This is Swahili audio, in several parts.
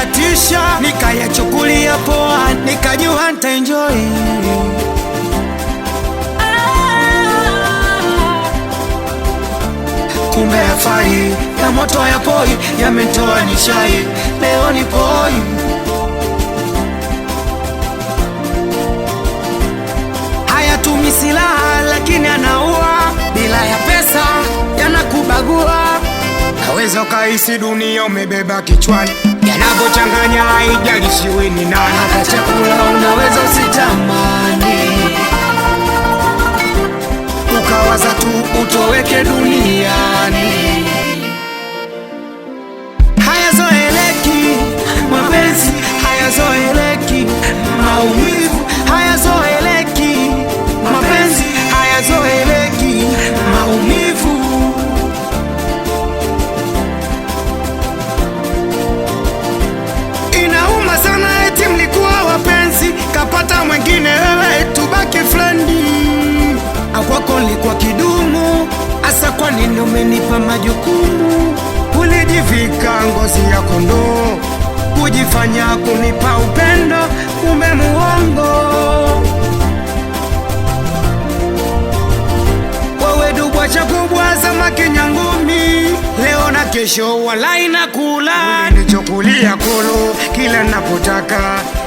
yanatisha, nikayachukulia poa, nikajua nitaenjoy. Kumbe yafai, ya moto ya poi, yametoa nishai, leo ni poi. Hayatumi silaha lakini anaua, bila ya pesa yanakubagua. Naweza ukahisi dunia umebeba kichwani, yanavyochanganya haijalishi wewe ni nani. Hata chakula unaweza usitamani, ukawaza tu utoweke duniani. Hayazoeleki mapenzi, hayazoeleki maumivu, hayazoeleki mapenzi, hayazoeleki maumivu. Inauma sana eti mlikuwa wapenzi, kapata mwengine wewe tubaki frendi. Akwako nilikuwa kidumu, asa kwa nini umenipa majukumu? Ulijivika ngozi ya kondoo, kujifanya kunipa upendo, kumbe muongo. Wewe dubwa cha kubwa samaki nyangumi, leo na kesho wala inakula. Ulinichukulia kolo kila napotaka,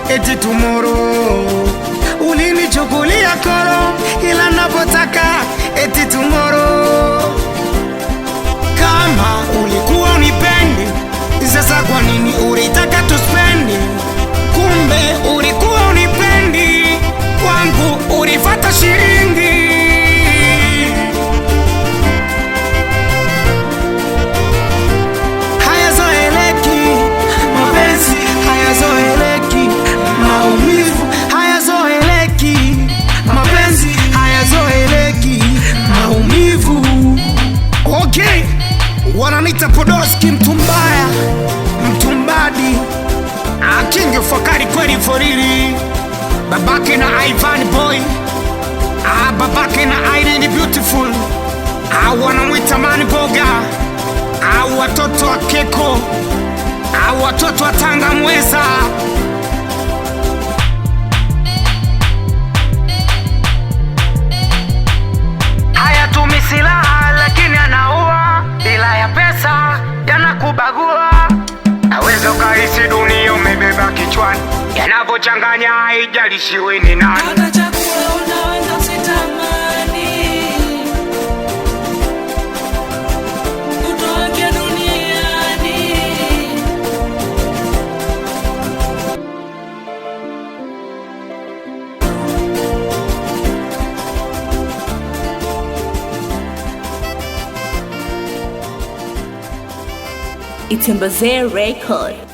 eti tomorrow. Ulinichukulia kolo kila napotaka, eti tomorrow. Kama ulikuwa unipendi, sasa kwa nini ulitaka tuspendi? Kumbe ulikuwa unipendi, kwangu ulifata shilingi. Hayazoeleki mapenzi, hayazoeleki maumivu, hayazoeleki mapenzi, hayazoeleki maumivu. Okay, wananita Podoski mtu mbaya, mtu mbadi, King Fakari kweli forili, babake na Ivan Boy, babake na Irene Beautiful, wanamwita Mani Boga, watoto wa Keko, watoto wa Tanga Mweza. Hayatumi silaha lakini anaua, bila ya pesa yanakubagua. Naweza ukahisi dunia umebeba kichwani, yanavyochanganya haijalishi wewe ni nani. Hata chakula unaweza usitamani, utoweke duniani. Itembeze Record.